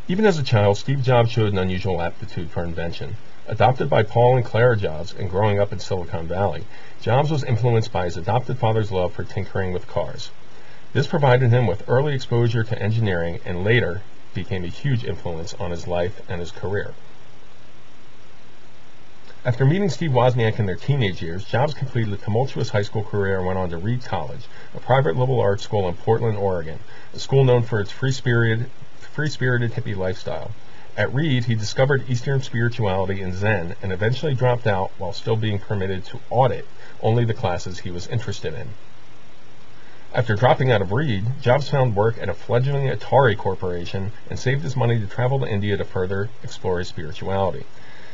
Even as a child, Steve Jobs showed an unusual aptitude for invention. Adopted by Paul and Clara Jobs and growing up in Silicon Valley, Jobs was influenced by his adopted father's love for tinkering with cars. This provided him with early exposure to engineering and later became a huge influence on his life and his career. After meeting Steve Wozniak in their teenage years, Jobs completed a tumultuous high school career and went on to Reed College, a private liberal arts school in Portland, Oregon, a school known for its free-spirited hippie lifestyle. At Reed, he discovered Eastern spirituality and Zen and eventually dropped out while still being permitted to audit only the classes he was interested in. After dropping out of Reed, Jobs found work at a fledgling Atari corporation and saved his money to travel to India to further explore his spirituality.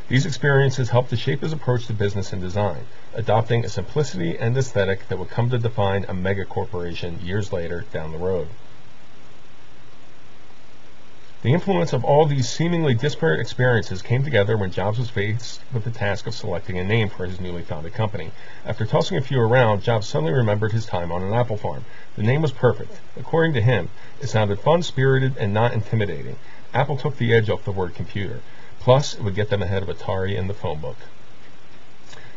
These experiences helped to shape his approach to business and design, adopting a simplicity and aesthetic that would come to define a mega corporation years later down the road. The influence of all these seemingly disparate experiences came together when Jobs was faced with the task of selecting a name for his newly founded company. After tossing a few around, Jobs suddenly remembered his time on an apple farm. The name was perfect. According to him, it sounded fun, spirited, and not intimidating. Apple took the edge off the word computer. Plus, it would get them ahead of Atari and the phone book.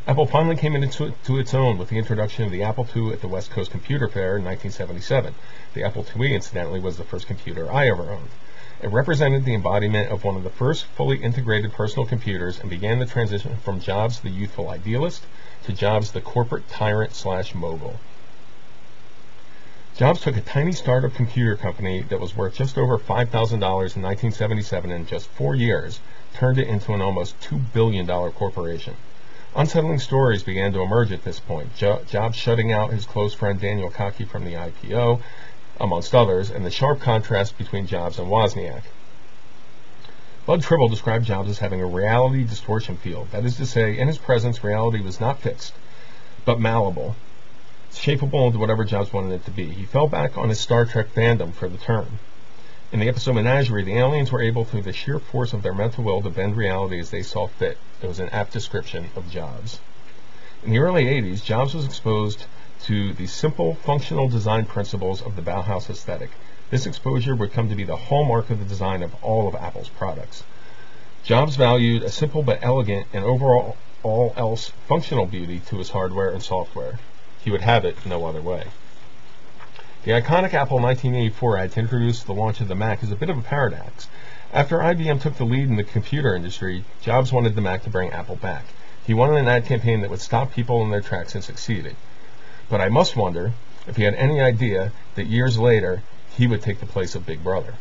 Apple finally came into its own with the introduction of the Apple II at the West Coast Computer Fair in 1977. The Apple IIe, incidentally, was the first computer I ever owned. It represented the embodiment of one of the first fully integrated personal computers and began the transition from Jobs the youthful idealist to Jobs the corporate tyrant/mogul. Jobs took a tiny startup computer company that was worth just over $5,000 in 1977 and in just 4 years turned it into an almost $2 billion corporation. Unsettling stories began to emerge at this point, Jobs shutting out his close friend Daniel Kokke from the IPO, amongst others, and the sharp contrast between Jobs and Wozniak. Bud Tribble described Jobs as having a reality distortion field. That is to say, in his presence, reality was not fixed, but malleable, shapeable into whatever Jobs wanted it to be. He fell back on his Star Trek fandom for the term. In the episode Menagerie, the aliens were able, through the sheer force of their mental will, to bend reality as they saw fit. It was an apt description of Jobs. In the early 80s, Jobs was exposed to the simple, functional design principles of the Bauhaus aesthetic. This exposure would come to be the hallmark of the design of all of Apple's products. Jobs valued a simple but elegant and overall all else functional beauty to his hardware and software. He would have it no other way. The iconic Apple 1984 ad to introduce the launch of the Mac is a bit of a paradox. After IBM took the lead in the computer industry, Jobs wanted the Mac to bring Apple back. He wanted an ad campaign that would stop people in their tracks and succeeded. But I must wonder if he had any idea that years later he would take the place of Big Brother.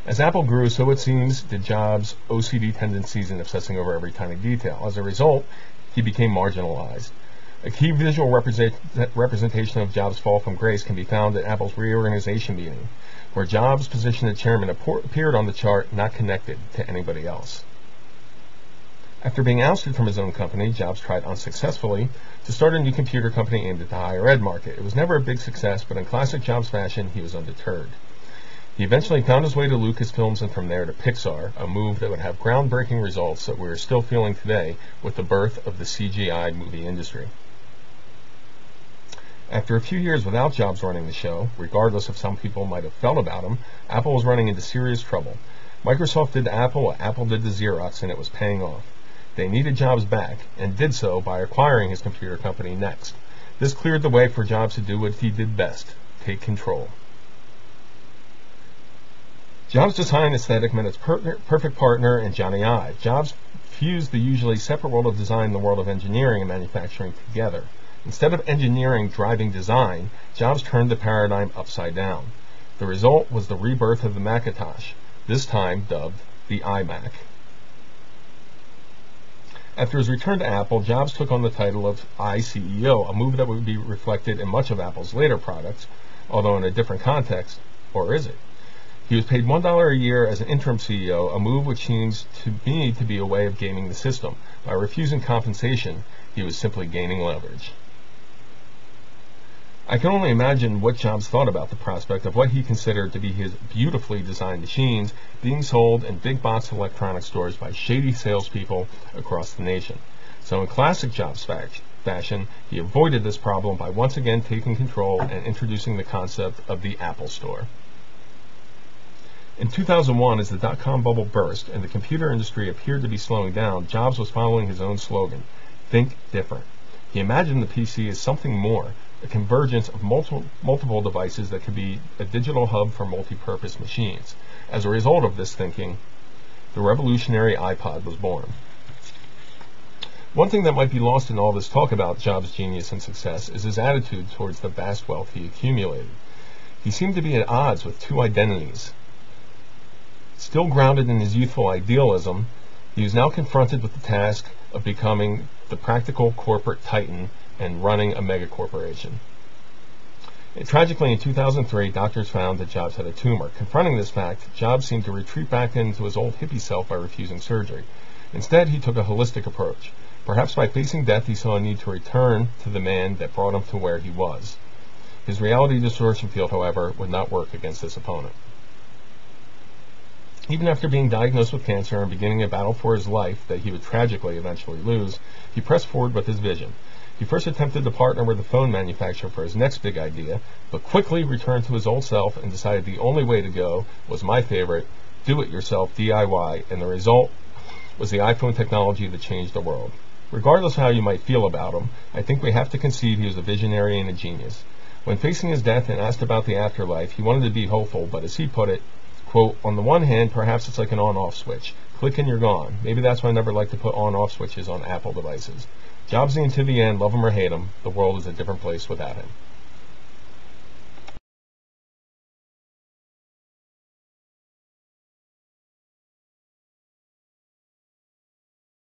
As Apple grew, so it seems did Jobs' OCD tendencies in obsessing over every tiny detail. As a result, he became marginalized. A key visual representation of Jobs' fall from grace can be found at Apple's reorganization meeting, where Jobs' position as chairman appeared on the chart not connected to anybody else. After being ousted from his own company, Jobs tried unsuccessfully to start a new computer company aimed at the higher ed market. It was never a big success, but in classic Jobs fashion, he was undeterred. He eventually found his way to Lucasfilms and from there to Pixar, a move that would have groundbreaking results that we're still feeling today with the birth of the CGI movie industry. After a few years without Jobs running the show, regardless of some people might have felt about him, Apple was running into serious trouble. Microsoft did to Apple what Apple did to Xerox, and it was paying off. They needed Jobs back, and did so by acquiring his computer company Next. This cleared the way for Jobs to do what he did best, take control. Jobs' design aesthetic met its perfect partner in Johnny Ive. Jobs fused the usually separate world of design and the world of engineering and manufacturing together. Instead of engineering driving design, Jobs turned the paradigm upside down. The result was the rebirth of the Macintosh, this time dubbed the iMac. After his return to Apple, Jobs took on the title of iCEO, a move that would be reflected in much of Apple's later products, although in a different context, or is it? He was paid $1 a year as an interim CEO, a move which seems to me to be a way of gaming the system. By refusing compensation, he was simply gaining leverage. I can only imagine what Jobs thought about the prospect of what he considered to be his beautifully designed machines being sold in big box electronics stores by shady salespeople across the nation. So in classic Jobs fashion, he avoided this problem by once again taking control and introducing the concept of the Apple Store. In 2001, as the dot-com bubble burst and the computer industry appeared to be slowing down, Jobs was following his own slogan, "Think different." He imagined the PC as something more, a convergence of multiple devices that could be a digital hub for multi-purpose machines. As a result of this thinking, the revolutionary iPod was born. One thing that might be lost in all this talk about Jobs' genius and success is his attitude towards the vast wealth he accumulated. He seemed to be at odds with two identities. Still grounded in his youthful idealism, he was now confronted with the task of becoming the practical corporate titan and running a megacorporation. Tragically, in 2003, doctors found that Jobs had a tumor. Confronting this fact, Jobs seemed to retreat back into his old hippie self by refusing surgery. Instead, he took a holistic approach. Perhaps by facing death, he saw a need to return to the man that brought him to where he was. His reality distortion field, however, would not work against this opponent. Even after being diagnosed with cancer and beginning a battle for his life that he would tragically eventually lose, he pressed forward with his vision. He first attempted to partner with a phone manufacturer for his next big idea, but quickly returned to his old self and decided the only way to go was my favorite, do-it-yourself DIY, and the result was the iPhone technology that changed the world. Regardless of how you might feel about him, I think we have to concede he was a visionary and a genius. When facing his death and asked about the afterlife, he wanted to be hopeful, but as he put it, quote, "On the one hand, perhaps it's like an on-off switch. Click and you're gone. Maybe that's why I never like to put on-off switches on Apple devices. Jobs until the end, love him or hate him, the world is a different place without him."